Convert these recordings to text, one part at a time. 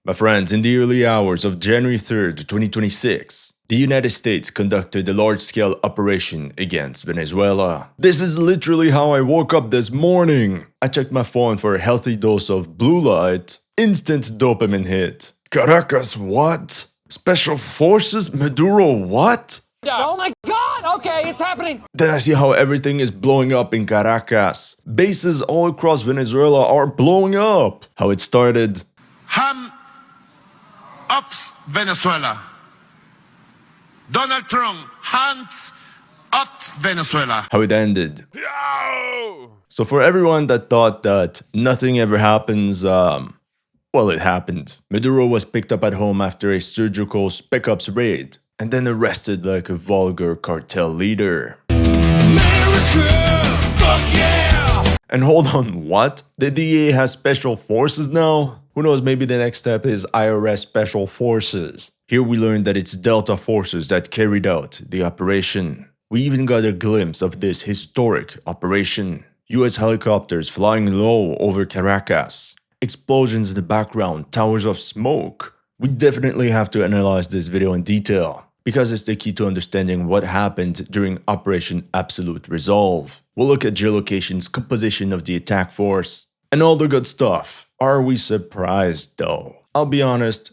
My friends, in the early hours of January 3rd, 2026, the United States conducted a large-scale operation against Venezuela. This is literally how I woke up this morning. I checked my phone for a healthy dose of blue light. Instant dopamine hit. Caracas, what? Special Forces? Maduro, what? Oh my god! Okay, it's happening! Then I see how everything is blowing up in Caracas. Bases all across Venezuela are blowing up. How it started. Hand off Venezuela. Donald Trump, hands off Venezuela. How it ended. So for everyone that thought that nothing ever happens, well, it happened. Maduro was picked up at home after a surgical spec ops raid and then arrested like a vulgar cartel leader. America! Fuck yeah! And hold on, what? The DEA has special forces now? Who knows, maybe the next step is IRS Special Forces. Here we learned that it's Delta forces that carried out the operation. We even got a glimpse of this historic operation. US helicopters flying low over Caracas. Explosions in the background, towers of smoke. We definitely have to analyze this video in detail, because it's the key to understanding what happened during Operation Absolute Resolve. We'll look at geolocation's composition of the attack force, and all the good stuff. Are we surprised though? I'll be honest,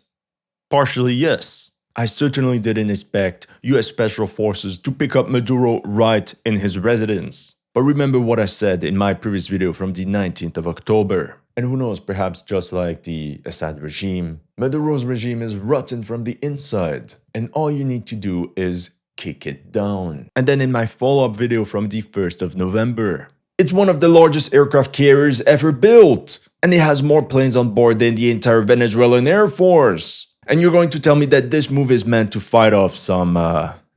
partially yes. I certainly didn't expect US Special Forces to pick up Maduro right in his residence. But remember what I said in my previous video from the 19th of October. And who knows, perhaps just like the Assad regime, Maduro's regime is rotten from the inside. And all you need to do is kick it down. And then in my follow-up video from the 1st of November, it's one of the largest aircraft carriers ever built. And it has more planes on board than the entire Venezuelan Air Force. And you're going to tell me that this move is meant to fight off some,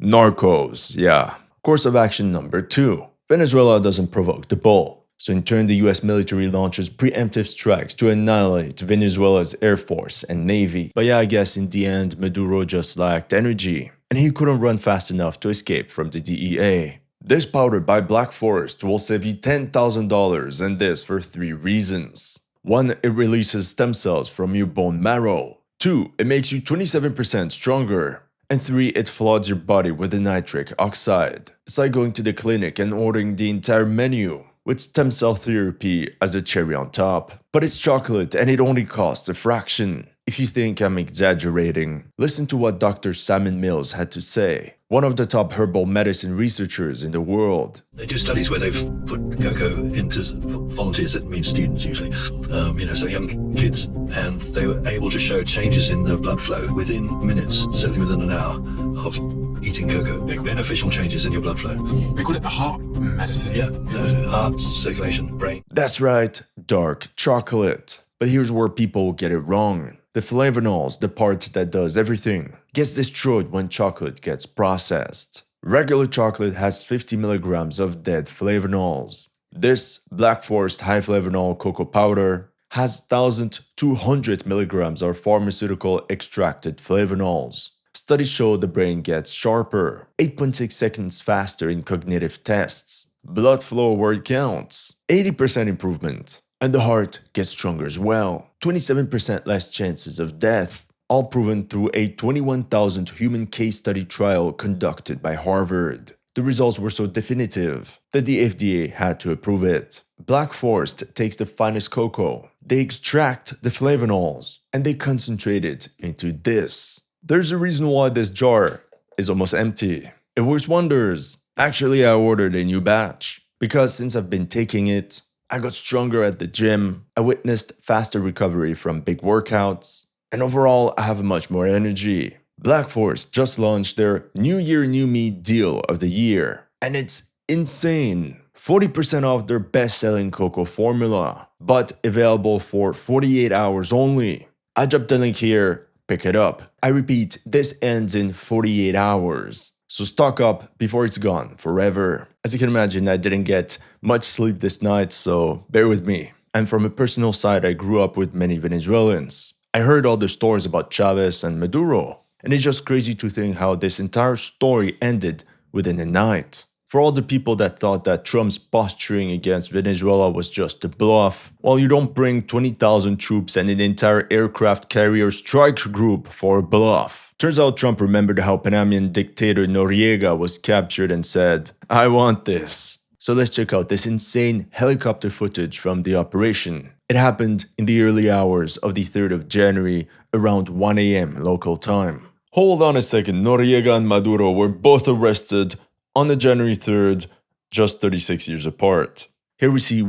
narcos. Yeah. Course of action number 2. Venezuela doesn't provoke the bull. So in turn, the US military launches preemptive strikes to annihilate Venezuela's Air Force and Navy. But yeah, I guess in the end, Maduro just lacked energy. And he couldn't run fast enough to escape from the DEA. This powder by Black Forest will save you $10,000, and this for 3 reasons. 1. It releases stem cells from your bone marrow. 2. It makes you 27% stronger. And 3. It floods your body with the nitric oxide. It's like going to the clinic and ordering the entire menu, with stem cell therapy as a cherry on top. But it's chocolate and it only costs a fraction. If you think I'm exaggerating, listen to what Dr. Simon Mills had to say, one of the top herbal medicine researchers in the world. They do studies where they've put cocoa into volunteers, that means students usually, so young kids, and they were able to show changes in the blood flow within minutes, certainly within an hour of eating cocoa. Beneficial changes in your blood flow. They call it the heart medicine. Yeah, heart, circulation, brain. That's right, dark chocolate. But here's where people get it wrong. The flavonols, the part that does everything, gets destroyed when chocolate gets processed. Regular chocolate has 50 milligrams of dead flavonols. This Black Forest high flavanol cocoa powder has 1,200 milligrams of pharmaceutical extracted flavonols. Studies show the brain gets sharper, 8.6 seconds faster in cognitive tests, blood flow where it counts, 80% improvement. And the heart gets stronger as well, 27% less chances of death, all proven through a 21,000 human case study trial conducted by Harvard. The results were so definitive that the FDA had to approve it. Black Forest takes the finest cocoa, they extract the flavonols, and they concentrate it into this. There's a reason why this jar is almost empty. It works wonders. Actually, I ordered a new batch, because since I've been taking it, I got stronger at the gym, I witnessed faster recovery from big workouts, and overall I have much more energy. Black Forest just launched their New Year New Me deal of the year, and it's insane. 40% off their best-selling cocoa formula, but available for 48 hours only. I dropped the link here, pick it up. I repeat, this ends in 48 hours. So stock up before it's gone forever. As you can imagine, I didn't get much sleep this night, so bear with me. And from a personal side, I grew up with many Venezuelans. I heard all the stories about Chavez and Maduro, and it's just crazy to think how this entire story ended within a night. For all the people that thought that Trump's posturing against Venezuela was just a bluff, well, you don't bring 20,000 troops and an entire aircraft carrier strike group for a bluff. Turns out Trump remembered how Panamanian dictator Noriega was captured and said, "I want this." So let's check out this insane helicopter footage from the operation. It happened in the early hours of the 3rd of January, around 1 a.m. local time. Hold on a second, Noriega and Maduro were both arrested on the January 3rd, just 36 years apart. Here we see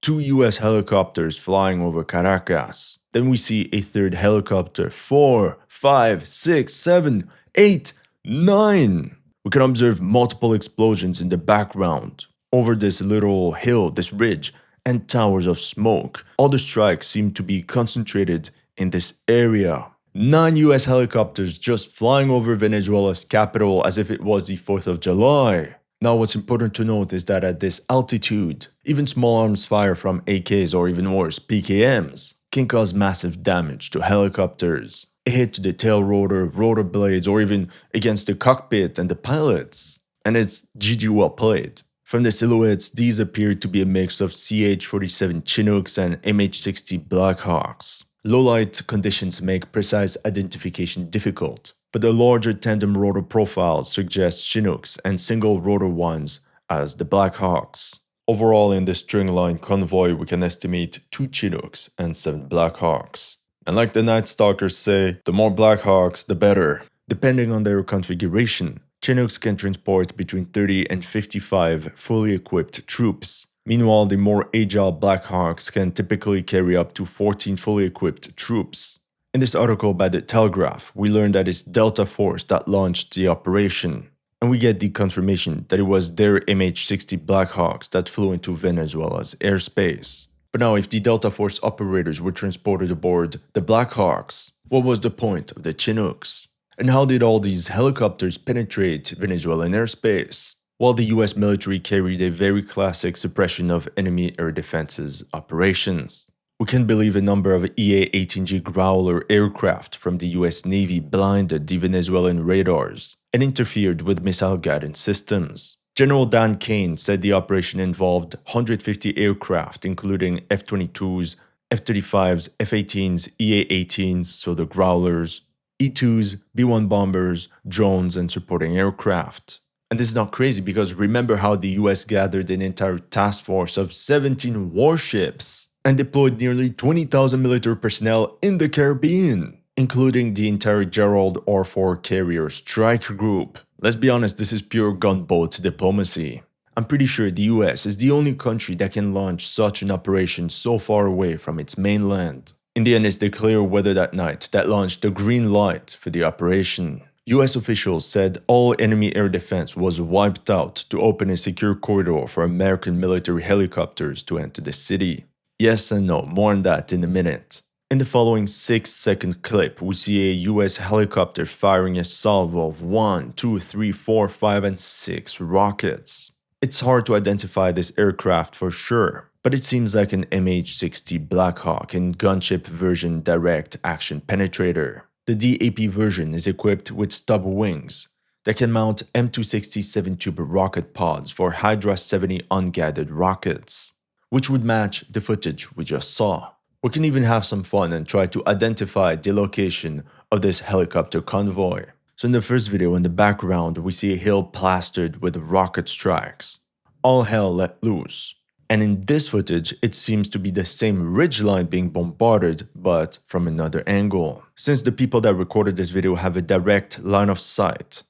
2 US helicopters flying over Caracas. Then we see a third helicopter, 4, 5, 6, 7, 8, 9. We can observe multiple explosions in the background. Over this little hill, this ridge, and towers of smoke. All the strikes seem to be concentrated in this area. 9 US helicopters just flying over Venezuela's capital as if it was the 4th of July. Now what's important to note is that at this altitude, even small arms fire from AKs or even worse, PKMs, can cause massive damage to helicopters. A hit to the tail rotor, rotor blades, or even against the cockpit and the pilots. And it's GG well played. From the silhouettes, these appear to be a mix of CH-47 Chinooks and MH-60 Blackhawks. Low-light conditions make precise identification difficult, but the larger tandem rotor profiles suggest Chinooks and single rotor ones as the Blackhawks. Overall, in this stringline convoy, we can estimate 2 Chinooks and 7 Blackhawks. And like the Night Stalkers say, the more Blackhawks, the better. Depending on their configuration, Chinooks can transport between 30 and 55 fully equipped troops. Meanwhile, the more agile Blackhawks can typically carry up to 14 fully equipped troops. In this article by The Telegraph, we learned that it's Delta Force that launched the operation, and we get the confirmation that it was their MH-60 Blackhawks that flew into Venezuela's airspace. But now, if the Delta Force operators were transported aboard the Blackhawks, what was the point of the Chinooks? And how did all these helicopters penetrate Venezuelan airspace? Well, the US military carried a very classic suppression of enemy air defenses operations. We can believe a number of EA-18G Growler aircraft from the US Navy blinded the Venezuelan radars and interfered with missile guidance systems. General Dan Kane said the operation involved 150 aircraft, including F-22s, F-35s, F-18s, EA-18s, so the Growlers, E-2s, B-1 bombers, drones, and supporting aircraft. And this is not crazy because remember how the US gathered an entire task force of 17 warships and deployed nearly 20,000 military personnel in the Caribbean, including the entire Gerald R. 4 carrier strike group. Let's be honest, this is pure gunboat diplomacy. I'm pretty sure the US is the only country that can launch such an operation so far away from its mainland. In the end, it's the clear weather that night that launched the green light for the operation. US officials said all enemy air defense was wiped out to open a secure corridor for American military helicopters to enter the city. Yes and no, more on that in a minute. In the following 6-second clip, we see a US helicopter firing a salvo of 1, 2, 3, 4, 5, and 6 rockets. It's hard to identify this aircraft for sure, but it seems like an MH-60 Blackhawk in gunship version direct action penetrator. The DAP version is equipped with stub wings that can mount M260 7-tube rocket pods for Hydra 70 unguided rockets, which would match the footage we just saw. We can even have some fun and try to identify the location of this helicopter convoy. So in the first video, in the background, we see a hill plastered with rocket strikes. All hell let loose. And in this footage, it seems to be the same ridgeline being bombarded, but from another angle. Since the people that recorded this video have a direct line of sight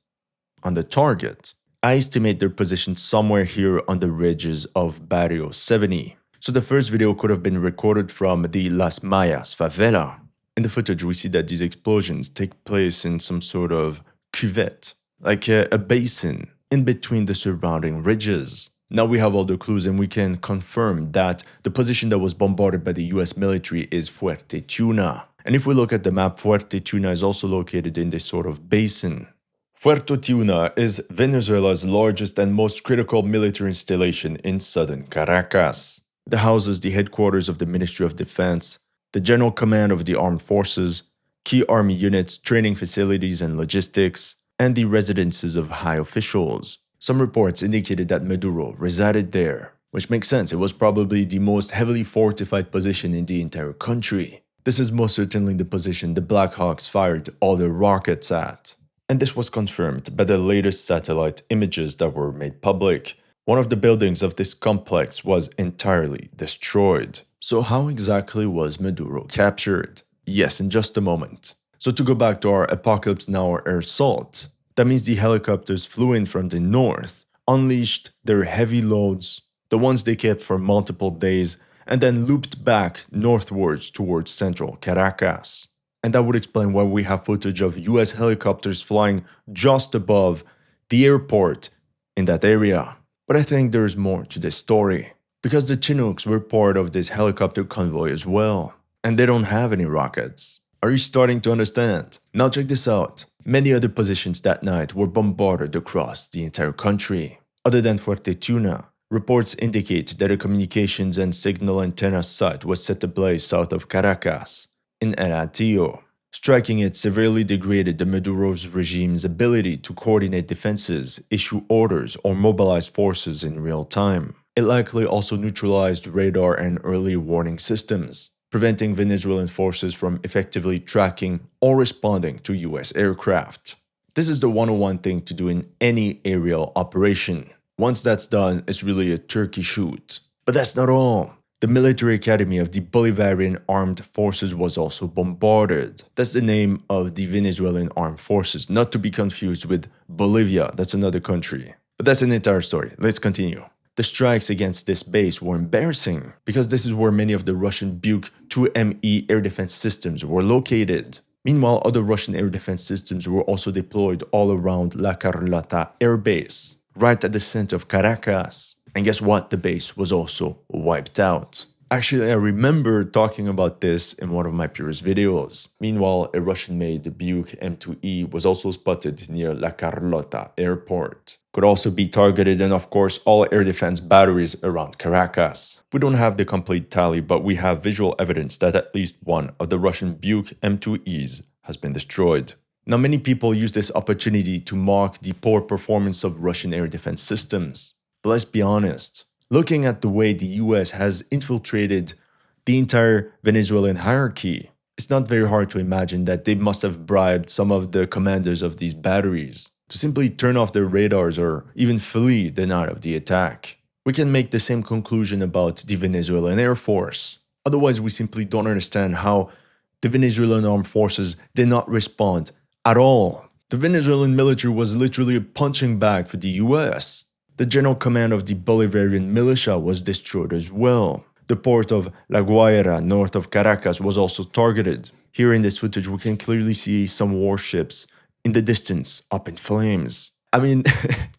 on the target, I estimate their position somewhere here on the ridges of Barrio 70. So the first video could have been recorded from the Las Mayas favela. In the footage, we see that these explosions take place in some sort of cuvette, like a basin, in between the surrounding ridges. Now we have all the clues and we can confirm that the position that was bombarded by the US military is Fuerte Tuna. And if we look at the map, Fuerte Tuna is also located in this sort of basin. Fuerte Tuna is Venezuela's largest and most critical military installation in southern Caracas. It houses the headquarters of the Ministry of Defense, the General Command of the Armed Forces, key army units, training facilities and logistics, and the residences of high officials. Some reports indicated that Maduro resided there, which makes sense. It was probably the most heavily fortified position in the entire country. This is most certainly the position the Black Hawks fired all their rockets at. And this was confirmed by the latest satellite images that were made public. One of the buildings of this complex was entirely destroyed. So how exactly was Maduro captured? Yes, in just a moment. So to go back to our Apocalypse Now air assault, that means the helicopters flew in from the north, unleashed their heavy loads, the ones they kept for multiple days, and then looped back northwards towards central Caracas. And that would explain why we have footage of US helicopters flying just above the airport in that area. But I think there's more to this story, because the Chinooks were part of this helicopter convoy as well, and they don't have any rockets. Are you starting to understand? Now check this out. Many other positions that night were bombarded across the entire country. Other than Fuerte Tuna, reports indicate that a communications and signal antenna site was set ablaze south of Caracas, in El Atillo. Striking it severely degraded the Maduro's regime's ability to coordinate defenses, issue orders, or mobilize forces in real time. It likely also neutralized radar and early warning systems, preventing Venezuelan forces from effectively tracking or responding to US aircraft. This is the 101 thing to do in any aerial operation. Once that's done, it's really a turkey shoot. But that's not all. The military academy of the Bolivarian Armed Forces was also bombarded. That's the name of the Venezuelan armed forces, not to be confused with Bolivia, that's another country. But that's an entire story. Let's continue. The strikes against this base were embarrassing, because this is where many of the Russian Buk 2ME air defense systems were located. Meanwhile, other Russian air defense systems were also deployed all around La Carlota air base, right at the center of Caracas. And guess what? The base was also wiped out. Actually, I remember talking about this in one of my previous videos. Meanwhile, a Russian-made Buk M2E was also spotted near La Carlota airport. Could also be targeted, and of course all air defense batteries around Caracas. We don't have the complete tally, but we have visual evidence that at least one of the Russian Buk M2Es has been destroyed. Now, many people use this opportunity to mock the poor performance of Russian air defense systems. But let's be honest, looking at the way the US has infiltrated the entire Venezuelan hierarchy, it's not very hard to imagine that they must have bribed some of the commanders of these batteries to simply turn off their radars or even flee the night of the attack. We can make the same conclusion about the Venezuelan Air Force. Otherwise, we simply don't understand how the Venezuelan armed forces did not respond at all. The Venezuelan military was literally a punching bag for the US. The general command of the Bolivarian militia was destroyed as well. The port of La Guaira, north of Caracas, was also targeted. Here in this footage, we can clearly see some warships in the distance, up in flames. I mean,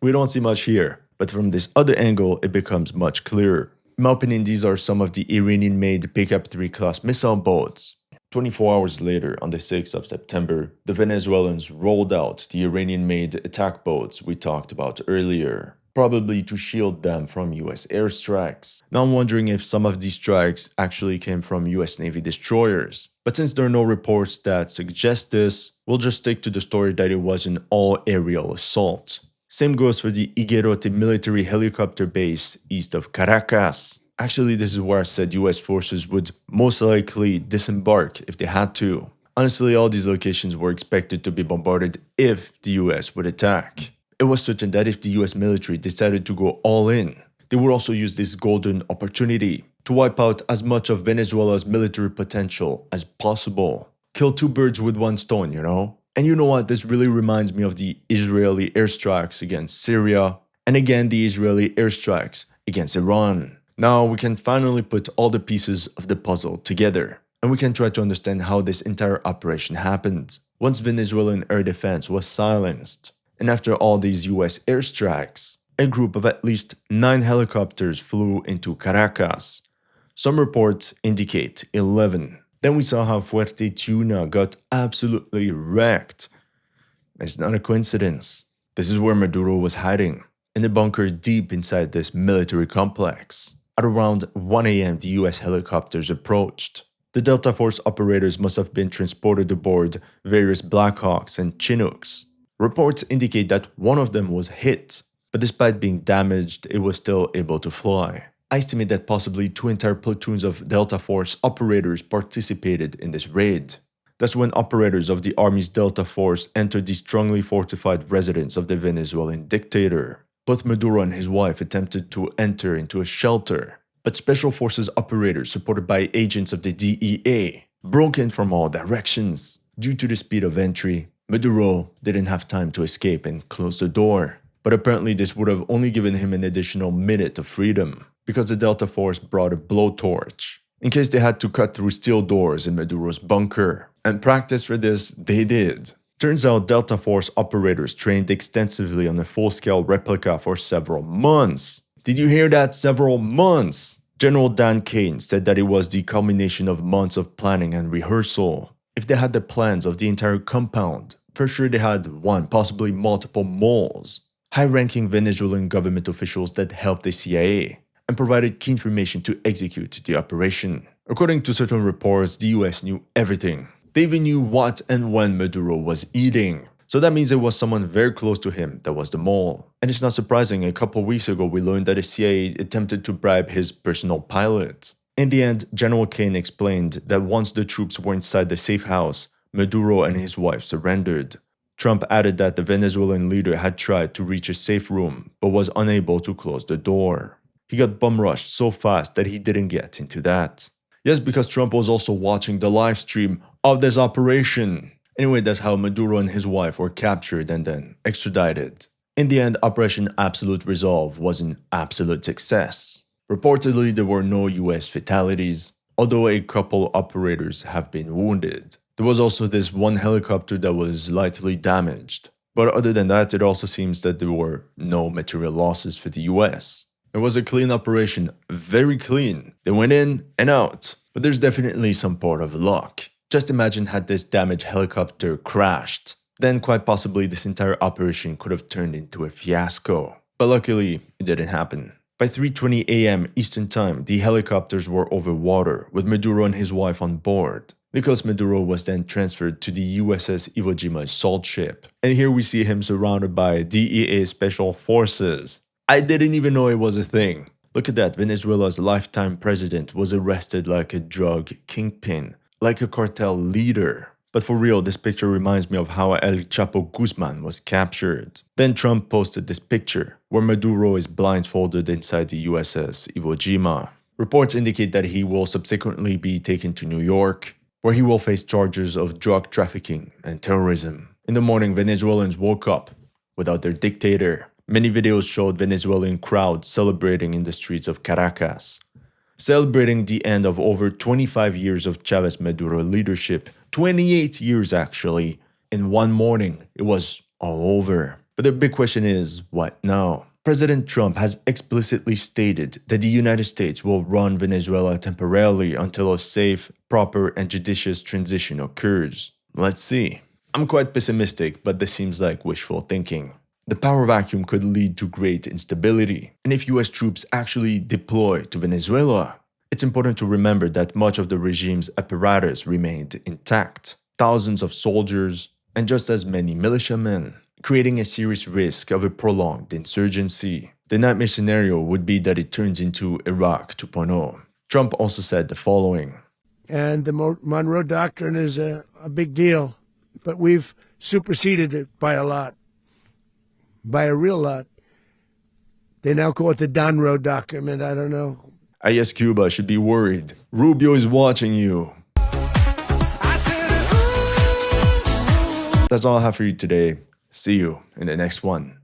we don't see much here, but from this other angle, it becomes much clearer. In my opinion, these are some of the Iranian-made Pickup 3 class missile boats. 24 hours later, on the 6th of September, the Venezuelans rolled out the Iranian-made attack boats we talked about earlier, probably to shield them from US airstrikes. Now I'm wondering if some of these strikes actually came from US Navy destroyers. But since there are no reports that suggest this, we'll just stick to the story that it was an all-aerial assault. Same goes for the Higuerote military helicopter base east of Caracas. Actually, this is where I said US forces would most likely disembark if they had to. Honestly, all these locations were expected to be bombarded if the US would attack. It was certain that if the US military decided to go all in, they would also use this golden opportunity to wipe out as much of Venezuela's military potential as possible. Kill two birds with one stone, you know? And you know what? This really reminds me of the Israeli airstrikes against Syria, and again the Israeli airstrikes against Iran. Now we can finally put all the pieces of the puzzle together, and we can try to understand how this entire operation happened. Once Venezuelan air defense was silenced, and after all these US airstrikes, a group of at least 9 helicopters flew into Caracas. Some reports indicate 11. Then we saw how Fuerte Tuna got absolutely wrecked. It's not a coincidence. This is where Maduro was hiding, in a bunker deep inside this military complex. At around 1 a.m., the US helicopters approached. The Delta Force operators must have been transported aboard various Black Hawks and Chinooks. Reports indicate that one of them was hit, but despite being damaged, it was still able to fly. I estimate that possibly 2 entire platoons of Delta Force operators participated in this raid. That's when operators of the Army's Delta Force entered the strongly fortified residence of the Venezuelan dictator. Both Maduro and his wife attempted to enter into a shelter, but Special Forces operators supported by agents of the DEA broke in from all directions. Due to the speed of entry, Maduro didn't have time to escape and close the door. But apparently this would have only given him an additional minute of freedom, because the Delta Force brought a blowtorch, in case they had to cut through steel doors in Maduro's bunker. And practice for this, they did. Turns out Delta Force operators trained extensively on a full-scale replica for several months. Did you hear that? Several months! General Dan Kane said that it was the culmination of months of planning and rehearsal. If they had the plans of the entire compound, for sure they had one, possibly multiple moles. High-ranking Venezuelan government officials that helped the CIA and provided key information to execute the operation. According to certain reports, the US knew everything. They even knew what and when Maduro was eating. So that means it was someone very close to him that was the mole. And it's not surprising, a couple weeks ago we learned that the CIA attempted to bribe his personal pilot. In the end, General Kane explained that once the troops were inside the safe house, Maduro and his wife surrendered. Trump added that the Venezuelan leader had tried to reach a safe room but was unable to close the door. He got bum-rushed so fast that he didn't get into that. Yes, because Trump was also watching the live stream of this operation. Anyway, that's how Maduro and his wife were captured and then extradited. In the end, Operation Absolute Resolve was an absolute success. Reportedly, there were no US fatalities, although a couple operators have been wounded. There was also this one helicopter that was lightly damaged. But other than that, it also seems that there were no material losses for the US. It was a clean operation, very clean. They went in and out, but there's definitely some part of luck. Just imagine had this damaged helicopter crashed. Then quite possibly this entire operation could have turned into a fiasco. But luckily, it didn't happen. By 3:20 a.m. Eastern Time, the helicopters were over water, with Maduro and his wife on board. Nicolas Maduro was then transferred to the USS Iwo Jima assault ship. And here we see him surrounded by DEA Special Forces. I didn't even know it was a thing. Look at that, Venezuela's lifetime president was arrested like a drug kingpin, like a cartel leader. But for real, this picture reminds me of how El Chapo Guzman was captured. Then Trump posted this picture, where Maduro is blindfolded inside the USS Iwo Jima. Reports indicate that he will subsequently be taken to New York, where he will face charges of drug trafficking and terrorism. In the morning, Venezuelans woke up without their dictator. Many videos showed Venezuelan crowds celebrating in the streets of Caracas, celebrating the end of over 25 years of Chavez Maduro leadership. 28 years actually. In one morning, it was all over. But the big question is, what now? President Trump has explicitly stated that the United States will run Venezuela temporarily until a safe, proper, and judicious transition occurs. Let's see. I'm quite pessimistic, but this seems like wishful thinking. The power vacuum could lead to great instability. And if US troops actually deploy to Venezuela, it's important to remember that much of the regime's apparatus remained intact. Thousands of soldiers and just as many militiamen, creating a serious risk of a prolonged insurgency. The nightmare scenario would be that it turns into Iraq 2.0. Trump also said the following. And the Monroe Doctrine is a big deal, but we've superseded it by a lot, by a real lot. They now call it the Donroe Document. I don't know. I guess Cuba should be worried. Rubio is watching you. That's all I have for you today. See you in the next one.